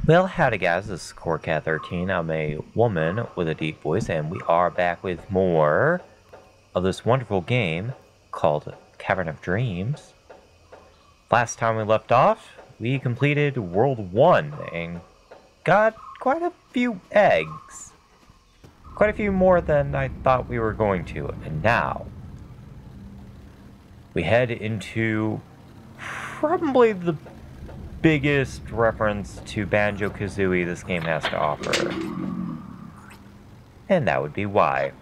Well, howdy guys, this is CoreCat13. I'm a woman with a deep voice, and we are back with more of this wonderful game called Cavern of Dreams. Last time we left off, we completed World 1 and got quite a few eggs. Quite a few more than I thought we were going to, and now we head into probably the biggest reference to Banjo-Kazooie this game has to offer. And that would be why.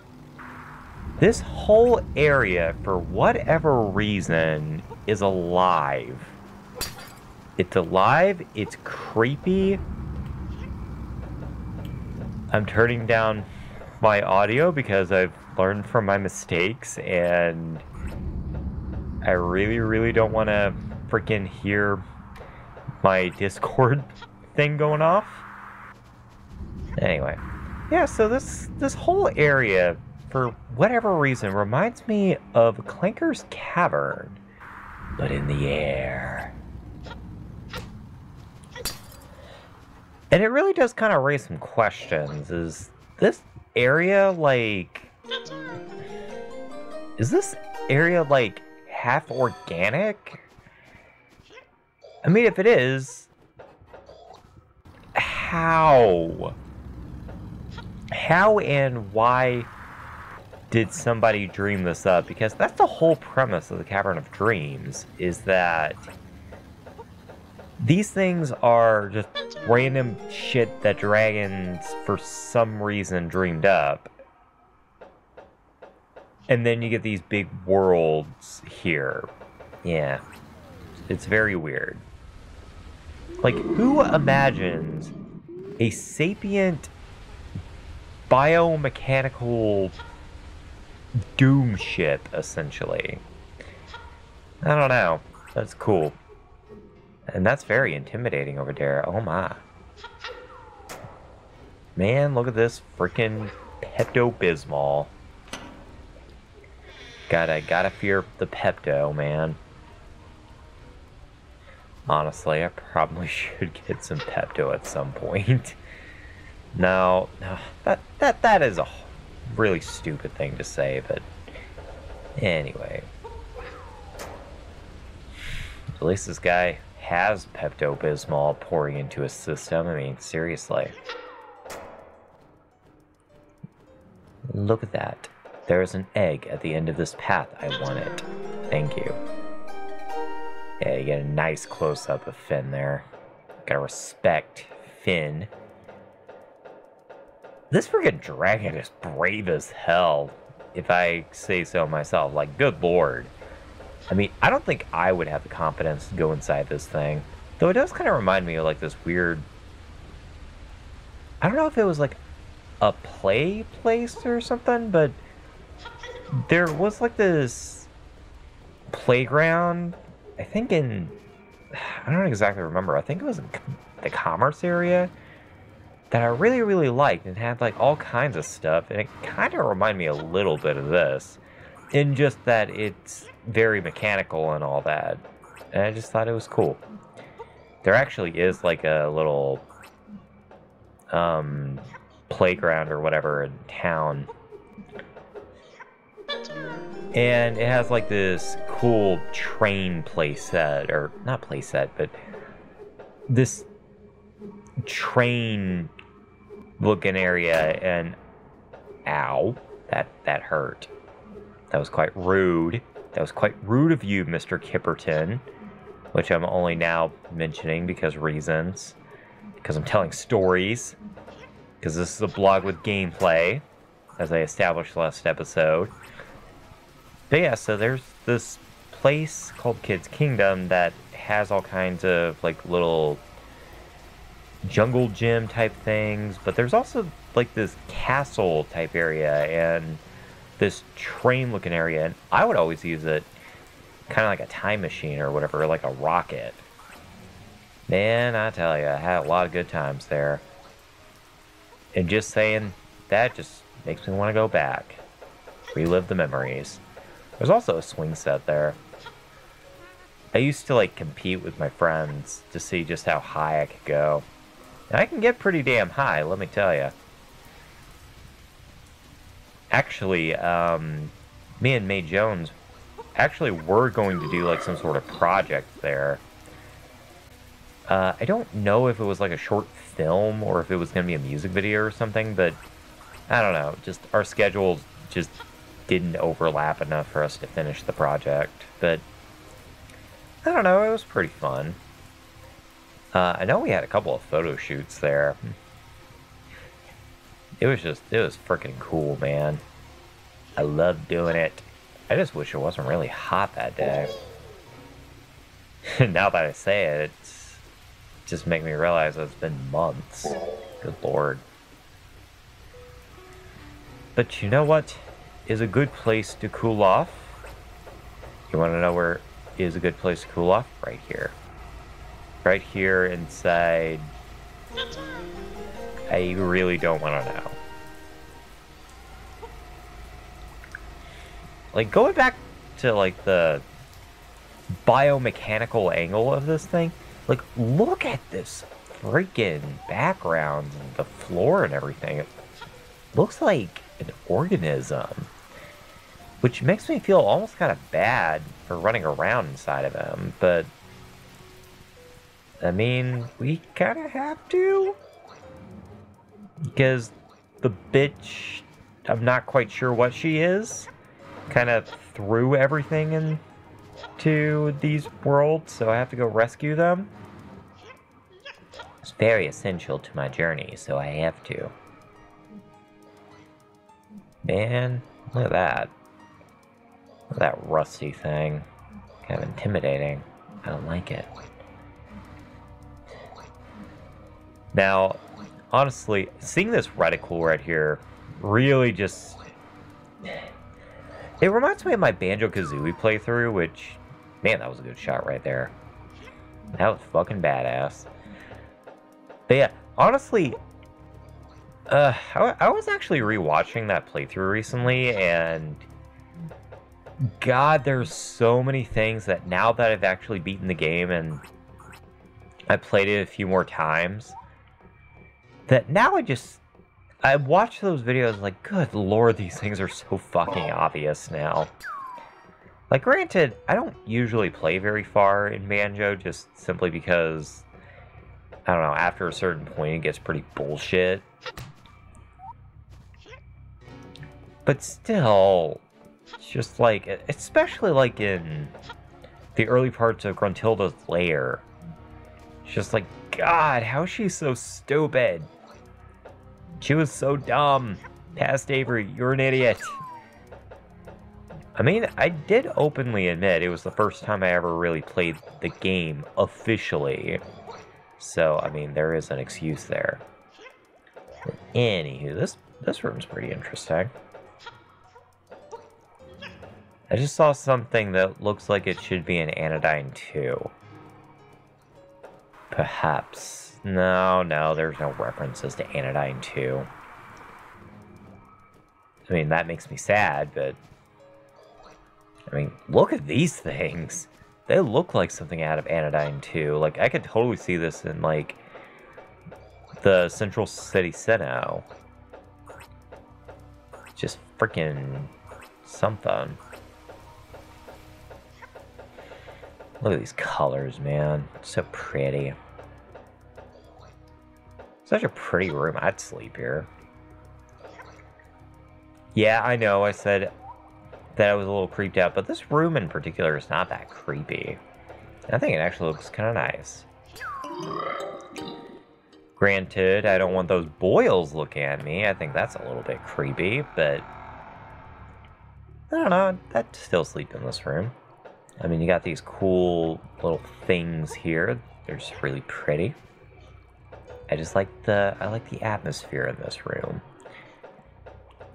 This whole area, for whatever reason, is alive. It's alive, it's creepy. I'm turning down my audio because I've learned from my mistakes, and I really don't want to freaking hear my Discord thing going off. Anyway, yeah, so this whole area, for whatever reason, reminds me of Clanker's Cavern, but in the air. And it really does kind of raise some questions. Is this area like half organic? I mean, if it is, how? How and why did somebody dream this up? Because that's the whole premise of the Cavern of Dreams, is that these things are just random shit that dragons, for some reason, dreamed up. And then you get these big worlds here. Yeah. It's very weird. Like, who imagines a sapient biomechanical doom ship, essentially? I don't know. That's cool. And that's very intimidating over there. Oh my. Man, look at this freaking Pepto-Bismol. Gotta fear the Pepto, man. Honestly, I probably should get some Pepto at some point. No, that is a really stupid thing to say, but anyway. At least this guy has Pepto-Bismol pouring into his system. I mean, seriously. Look at that. There's an egg at the end of this path. I want it. Thank you. Yeah, you get a nice close-up of Finn there. Gotta respect Finn. This freaking dragon is brave as hell, if I say so myself. Like, good lord. I mean, I don't think I would have the confidence to go inside this thing. Though it does kind of remind me of, like, this weird... I don't know if it was, like, a play place or something, but there was, like, this playground, I think I don't exactly remember. I think it was in the commerce area that I really liked, and had like all kinds of stuff, and it kind of reminded me a little bit of this, in just that it's very mechanical and all that, and I just thought it was cool. There actually is like a little playground or whatever in town, and it has like this cool train playset, or not playset, but this train looking area, and ow, that hurt. That was quite rude. That was quite rude of you, Mr. Kipperton, which I'm only now mentioning because reasons. Because I'm telling stories. Because this is a blog with gameplay, as I established last episode. But yeah, so there's this place called Kid's Kingdom that has all kinds of like little jungle gym type things, but there's also like this castle type area and this train looking area, and I would always use it kind of like a time machine or whatever, like a rocket. Man, I tell you, I had a lot of good times there. And just saying, that just makes me want to go back. Relive the memories. There's also a swing set there. I used to like compete with my friends to see just how high I could go. I can get pretty damn high, let me tell you. Actually, me and May Jones actually were going to do like some sort of project there. I don't know if it was like a short film or if it was going to be a music video or something, but I don't know. Just our schedules just didn't overlap enough for us to finish the project. But I don't know, it was pretty fun. I know we had a couple of photo shoots there. It was freaking cool, man. I loved doing it. I just wish it wasn't really hot that day. Now that I say it, it's just making me realize it's been months. Good lord. But you know what is a good place to cool off? You want to know where is a good place to cool off? Right here. Right here inside. I really don't want to know. Like, going back to, like, the biomechanical angle of this thing, like, look at this freaking background and the floor and everything. It looks like an organism, which makes me feel almost kind of bad for running around inside of him, but I mean, we kind of have to, because the bitch, I'm not quite sure what she is, kind of threw everything into these worlds, so I have to go rescue them. It's very essential to my journey, so I have to. Man, look at that. Look at that rusty thing. Kind of intimidating. I don't like it. Now, honestly, seeing this reticle right here really just... It reminds me of my Banjo-Kazooie playthrough, which... Man, that was a good shot right there. That was fucking badass. But yeah, honestly... I was actually rewatching that playthrough recently, and... God, there's so many things that now that I've actually beaten the game and I played it a few more times, that now I watch those videos like, good lord, these things are so fucking obvious now. Like, granted, I don't usually play very far in Banjo, just simply because, I don't know, after a certain point it gets pretty bullshit. But still, it's just like, especially like in the early parts of Gruntilda's lair, it's just like, God, how is she so stupid? She was so dumb. Past Avery, you're an idiot. I mean, I did openly admit it was the first time I ever really played the game officially. So, I mean, there is an excuse there. But anywho, this room's pretty interesting. I just saw something that looks like it should be an Anodyne 2. Perhaps. No, there's no references to Anodyne 2. I mean, that makes me sad, but... I mean, look at these things! They look like something out of Anodyne 2. Like, I could totally see this in, like, the Central City Sinnoh. Just freaking something. Look at these colors, man. So pretty. Such a pretty room. I'd sleep here. Yeah, I know, I said that I was a little creeped out, but this room in particular is not that creepy. I think it actually looks kind of nice. Granted, I don't want those boils looking at me. I think that's a little bit creepy, but... I don't know, I'd still sleep in this room. I mean, you got these cool little things here. They're just really pretty. I like the atmosphere in this room.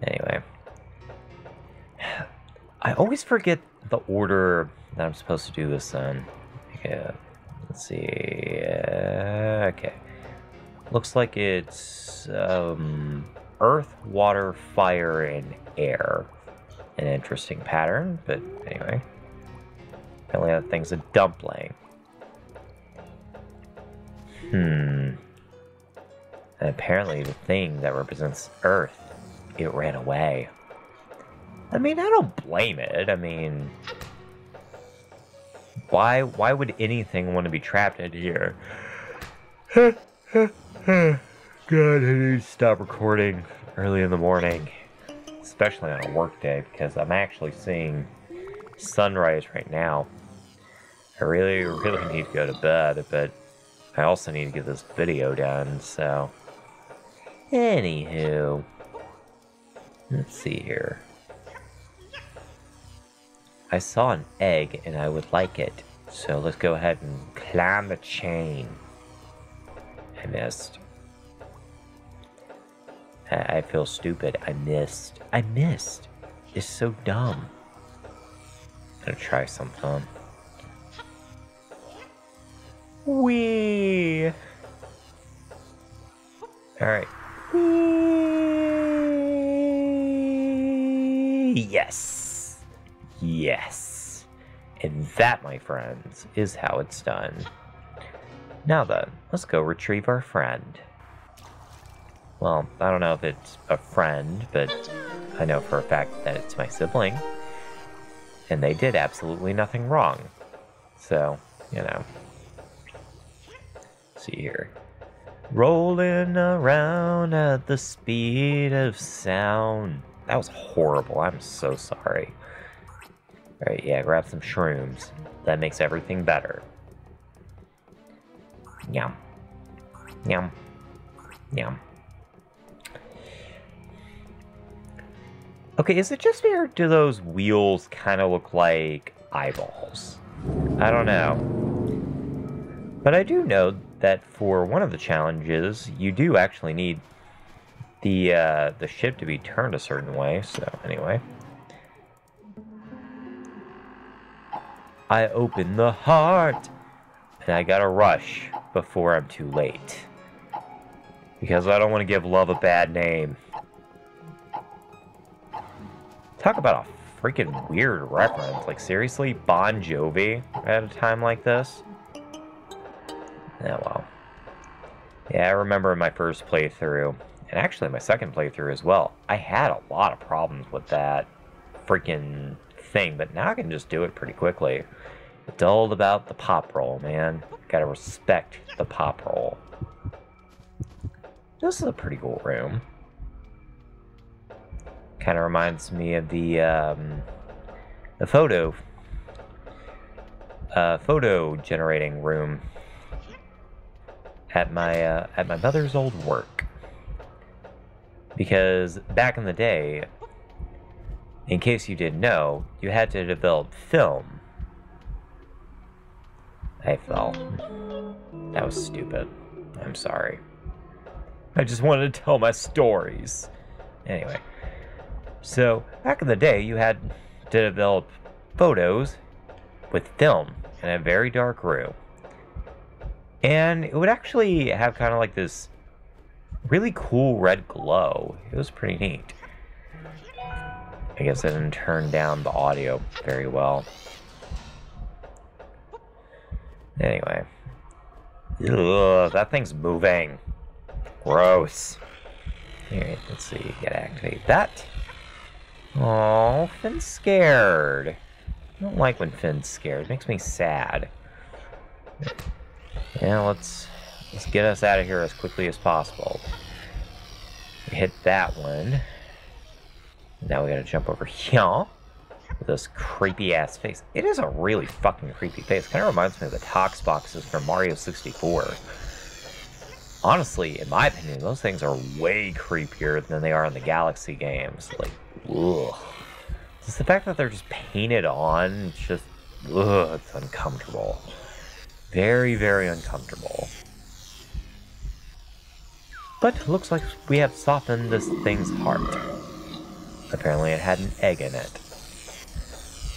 Anyway. I always forget the order that I'm supposed to do this in. Okay, let's see. Okay. Looks like it's earth, water, fire, and air. An interesting pattern, but anyway. Apparently that thing's a dumpling. And apparently the thing that represents Earth, it ran away. I mean, I don't blame it. I mean, why would anything want to be trapped in here? God, I need to stop recording early in the morning, especially on a work day, because I'm actually seeing sunrise right now. I really need to go to bed, but I also need to get this video done, so... Anywho... Let's see here. I saw an egg, and I would like it, so let's go ahead and climb the chain. I missed. I feel stupid. I missed. It's so dumb. I'm gonna try something. Whee! Alright. Whee! Yes! Yes! And that, my friends, is how it's done. Now then, let's go retrieve our friend. Well, I don't know if it's a friend, but I know for a fact that it's my sibling. And they did absolutely nothing wrong. So, you know. Let's see here. Rolling around at the speed of sound. That was horrible. I'm so sorry. Alright, yeah, grab some shrooms. That makes everything better. Yum. Yum. Yum. Okay, is it just me or do those wheels kind of look like eyeballs? I don't know. But I do know that for one of the challenges, you do actually need the ship to be turned a certain way, so anyway. I open the heart, and I gotta rush before I'm too late. Because I don't want to give love a bad name. Talk about a freaking weird reference. Like, seriously? Bon Jovi at a time like this? Oh, well. Yeah, I remember my first playthrough, and actually my second playthrough as well. I had a lot of problems with that freaking thing, but now I can just do it pretty quickly. It's all about the pop roll, man. Gotta respect the pop roll. This is a pretty cool room. Kind of reminds me of the photo generating room at my mother's old work. Because back in the day, in case you didn't know, you had to develop film. I fell. That was stupid. I'm sorry. I just wanted to tell my stories. Anyway. So, back in the day, you had to develop photos with film in a very dark room. And it would actually have kind of like this really cool red glow. It was pretty neat. I guess I didn't turn down the audio very well. Anyway. Ugh, that thing's moving. Gross. Alright, let's see. Gotta activate that. Oh, Finn's scared. I don't like when Finn's scared. It makes me sad. Yeah, let's get us out of here as quickly as possible. We hit that one. Now we gotta jump over here with this creepy ass face. It is a really fucking creepy face. Kind of reminds me of the Tox boxes from Mario 64. Honestly, in my opinion, those things are way creepier than they are in the Galaxy games. Like, ugh. Just the fact that they're just painted on, it's just, ugh, it's uncomfortable. Very, very uncomfortable. But looks like we have softened this thing's heart. Apparently it had an egg in it.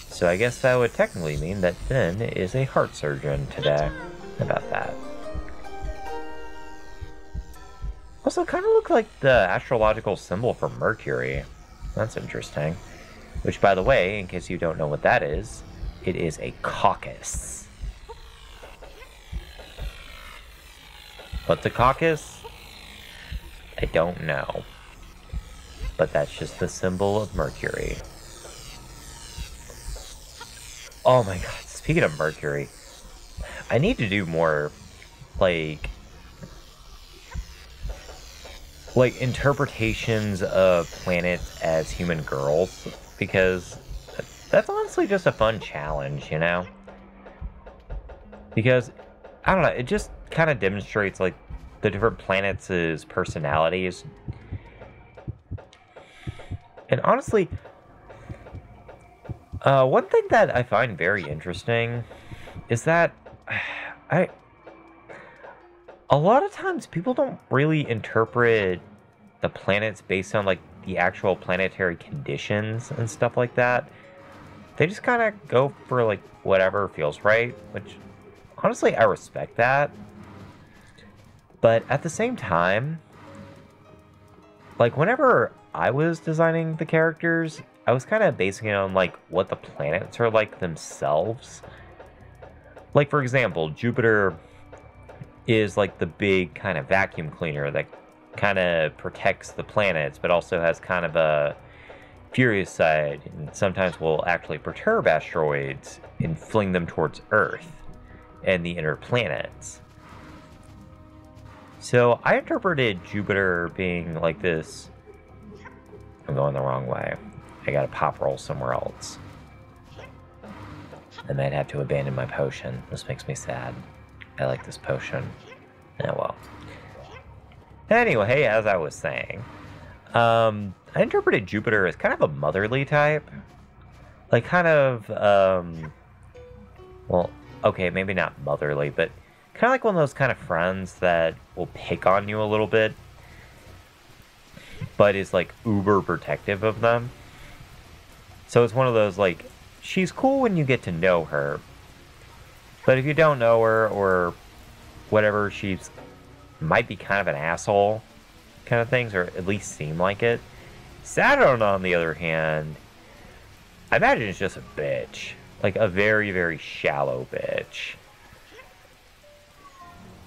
So I guess that would technically mean that Finn is a heart surgeon today. How about that? Also, it kind of looked like the astrological symbol for Mercury. That's interesting. Which, by the way, in case you don't know what that is, it is a caucus. What's a caucus? I don't know. But that's just the symbol of Mercury. Oh my god, speaking of Mercury, I need to do more, like interpretations of planets as human girls, because that's honestly just a fun challenge, you know? Because, I don't know, it just kind of demonstrates, like, the different planets' personalities. And honestly, one thing that I find very interesting is that a lot of times people don't really interpret the planets based on like the actual planetary conditions and stuff like that. They just kind of go for like whatever feels right, which honestly I respect that. But at the same time, like whenever I was designing the characters, I was kind of basing it on like what the planets are like themselves. Like for example, Jupiter is like the big kind of vacuum cleaner that kind of protects the planets, but also has kind of a furious side, and sometimes will actually perturb asteroids and fling them towards Earth and the inner planets. So I interpreted Jupiter being like this. I'm going the wrong way. I gotta pop roll somewhere else. I might have to abandon my potion. This makes me sad. I like this potion. Oh well. Anyway, as I was saying, I interpreted Jupiter as kind of a motherly type. Like kind of, well, okay, maybe not motherly, but kind of like one of those kind of friends that will pick on you a little bit, but is like uber protective of them. So it's one of those like, she's cool when you get to know her, but if you don't know her or whatever, she's might be kind of an asshole kind of things, or at least seem like it. Saturn, on the other hand, I imagine it's just a bitch. Like a very, very shallow bitch.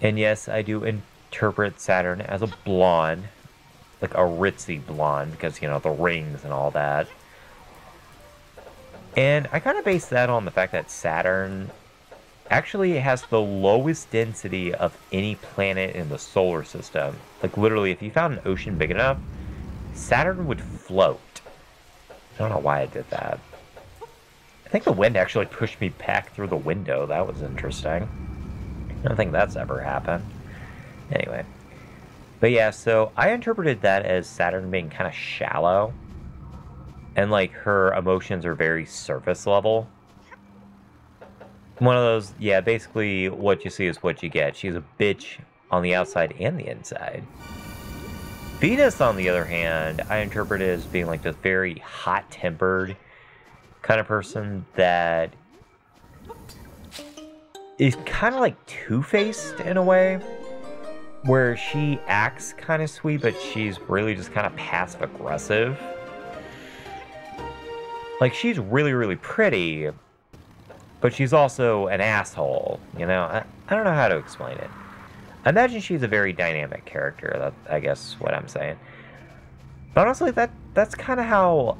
And yes, I do interpret Saturn as a blonde. Like a ritzy blonde, because, you know, the rings and all that. And I kind of base that on the fact that Saturn actually has the lowest density of any planet in the solar system. Like literally, if you found an ocean big enough, Saturn would float. I don't know why I did that. I think the wind actually pushed me back through the window. That was interesting. I don't think that's ever happened. Anyway. But yeah, so I interpreted that as Saturn being kind of shallow. And like her emotions are very surface level. One of those, yeah, basically what you see is what you get. She's a bitch on the outside and the inside. Venus, on the other hand, I interpret it as being like this very hot-tempered kind of person that is kind of like two-faced in a way, where she acts kind of sweet, but she's really just kind of passive-aggressive. Like, she's really, really pretty, but she's also an asshole, you know? I don't know how to explain it. I imagine she's a very dynamic character, that I guess is what I'm saying. But honestly, that's kind of how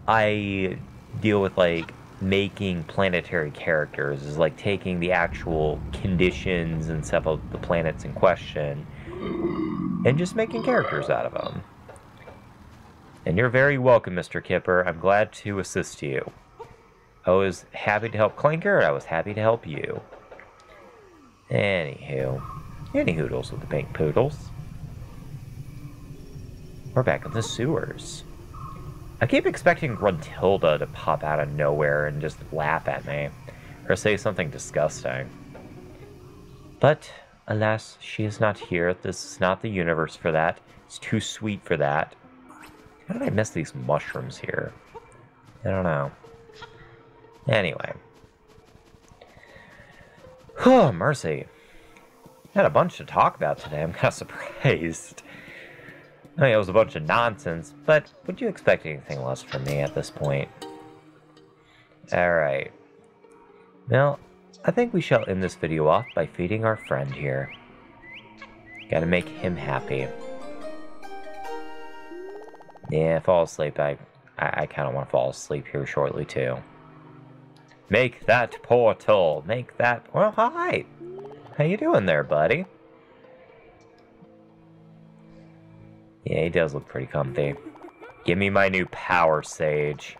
I deal with, like, making planetary characters, is like taking the actual conditions and stuff of the planets in question and just making characters out of them. And you're very welcome, Mr. Kipper. I'm glad to assist you. I was happy to help Clinker, and I was happy to help you. Anywho. Any hoodles with the pink poodles. We're back in the sewers. I keep expecting Gruntilda to pop out of nowhere and just laugh at me, or say something disgusting. But, alas, she is not here. This is not the universe for that. It's too sweet for that. How did I miss these mushrooms here? I don't know. Anyway. Oh, mercy. I had a bunch to talk about today. I'm kind of surprised. I mean, it was a bunch of nonsense, but would you expect anything less from me at this point? Alright. Well, I think we shall end this video off by feeding our friend here. Gotta make him happy. Yeah, fall asleep. I kind of want to fall asleep here shortly, too. Make that portal. Make that... Well, hi. How you doing there, buddy? Yeah, he does look pretty comfy. Give me my new power, Sage.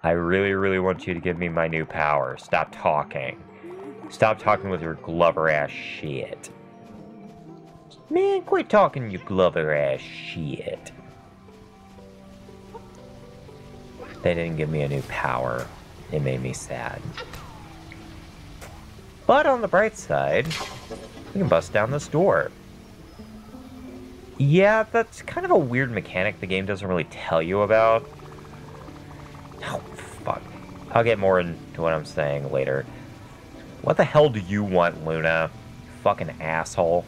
I really, really want you to give me my new power. Stop talking. Stop talking with your Glover-ass shit. Man, quit talking, you Glover-ass shit. They didn't give me a new power. It made me sad. But on the bright side, we can bust down this door. Yeah, that's kind of a weird mechanic the game doesn't really tell you about. Oh, fuck. I'll get more into what I'm saying later. What the hell do you want, Luna? You fucking asshole.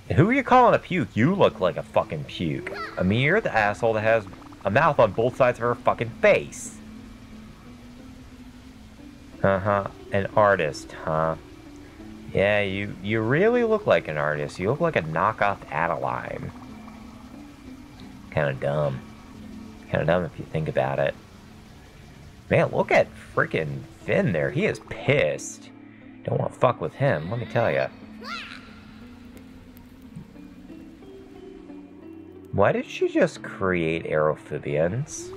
And who are you calling a puke? You look like a fucking puke. I mean, you're the asshole that has a mouth on both sides of her fucking face. Uh-huh. An artist, huh? Yeah, you really look like an artist. You look like a knockoff Adeline. Kinda dumb. Kinda dumb if you think about it. Man, look at freaking Finn there. He is pissed. Don't want to fuck with him, let me tell ya. Why did she just create aerophibians?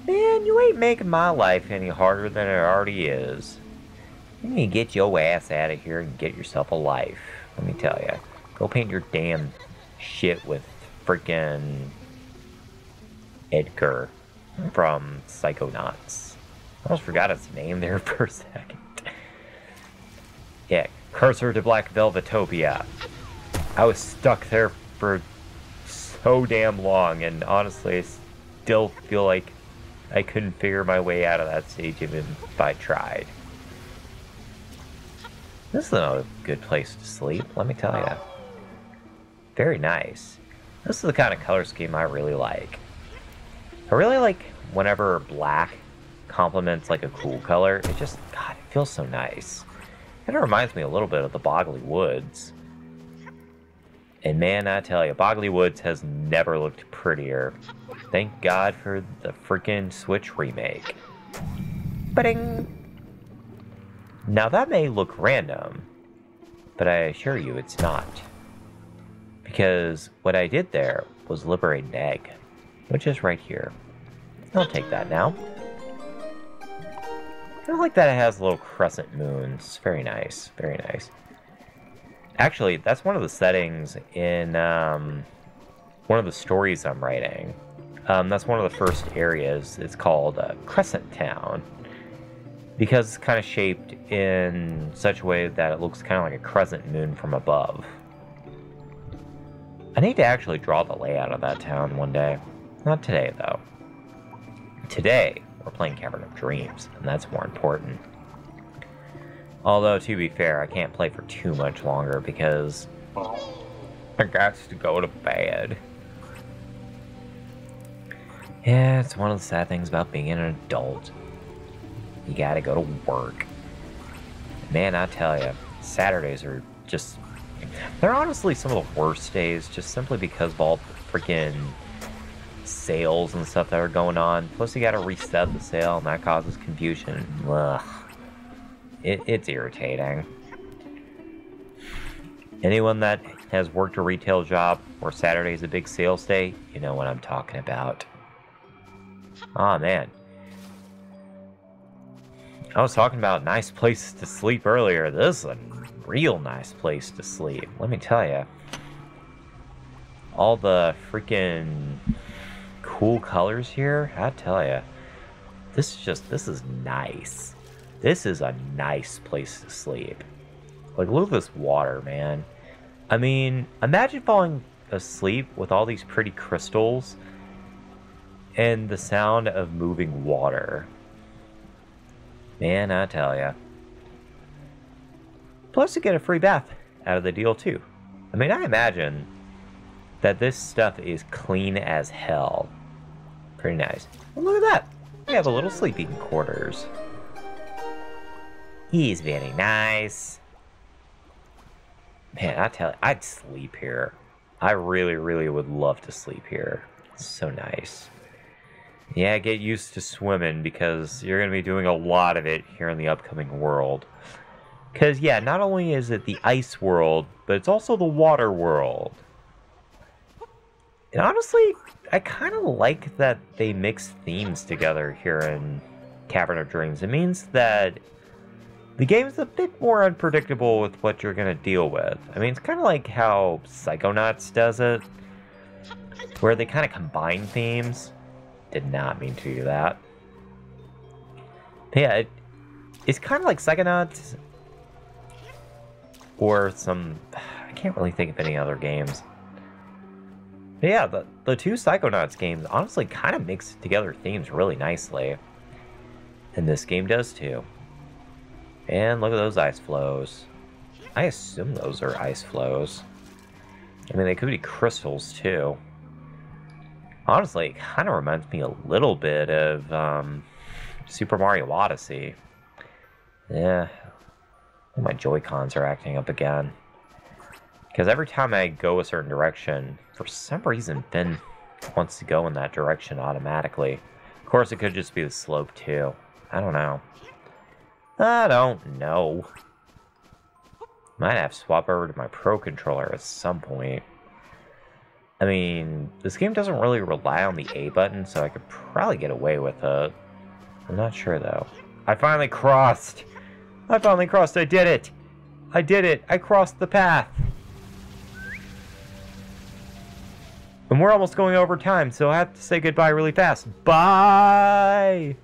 Man, you ain't making my life any harder than it already is. You need to get your ass out of here and get yourself a life. Let me tell ya. Go paint your damn shit with freaking Edgar from Psychonauts. I almost forgot its name there for a second. Yeah, Cursor to Black Velvetopia. I was stuck there for so damn long, and honestly, I still feel like I couldn't figure my way out of that stage even if I tried. This is not a good place to sleep, let me tell you. Very nice. This is the kind of color scheme I really like. I really like whenever black complements like a cool color. It just, God, it feels so nice. Kind of reminds me a little bit of the Boggly Woods. And man, I tell you, Boggly Woods has never looked prettier. Thank God for the freaking Switch remake. Ba-ding! Now that may look random, but I assure you it's not. Because what I did there was liberate an egg, which is right here. I'll take that now. I like that it has little crescent moons. It's very nice, very nice. Actually, that's one of the settings in one of the stories I'm writing. That's one of the first areas. It's called Crescent Town. Because it's kind of shaped in such a way that it looks kind of like a crescent moon from above. I need to actually draw the layout of that town one day. Not today, though. Today, we're playing Cavern of Dreams, and that's more important. Although, to be fair, I can't play for too much longer because I got to go to bed. Yeah, it's one of the sad things about being an adult. You gotta go to work. Man, I tell you, Saturdays are just... They're honestly some of the worst days, just simply because of all the freaking sales and stuff that are going on. Plus, you gotta reset the sale, and that causes confusion. Ugh. It's irritating. Anyone that has worked a retail job where Saturday's a big sales day, you know what I'm talking about. Aw, man. I was talking about nice places to sleep earlier. This is a real nice place to sleep. Let me tell you. All the freaking cool colors here, I tell you. This is nice. This is a nice place to sleep. Like, look at this water, man. I mean, imagine falling asleep with all these pretty crystals and the sound of moving water. Man, I tell ya. Plus, you get a free bath out of the deal, too. I mean, I imagine that this stuff is clean as hell. Pretty nice. And look at that. We have a little sleeping quarters. He's very nice. Man, I tell you, I'd sleep here. I really, really would love to sleep here. It's so nice. Yeah, get used to swimming because you're going to be doing a lot of it here in the upcoming world. Because, yeah, not only is it the ice world, but it's also the water world. And honestly, I kind of like that they mix themes together here in Cavern of Dreams. It means that the game's a bit more unpredictable with what you're going to deal with. I mean, it's kind of like how Psychonauts does it, where they kind of combine themes. Did not mean to do that. But yeah, it's kind of like Psychonauts, or some... I can't really think of any other games. But yeah, the two Psychonauts games honestly kind of mix together themes really nicely. And this game does too. And look at those ice flows. I assume those are ice flows. I mean, they could be crystals too. Honestly, it kind of reminds me a little bit of Super Mario Odyssey. Yeah. My Joy-Cons are acting up again. Because every time I go a certain direction, for some reason, Ben wants to go in that direction automatically. Of course, it could just be the slope too. I don't know. I don't know. Might have to swap over to my Pro Controller at some point. I mean, this game doesn't really rely on the A button, so I could probably get away with it. I'm not sure, though. I finally crossed! I finally crossed! I did it! I did it! I crossed the path! And we're almost going over time, so I have to say goodbye really fast. Bye!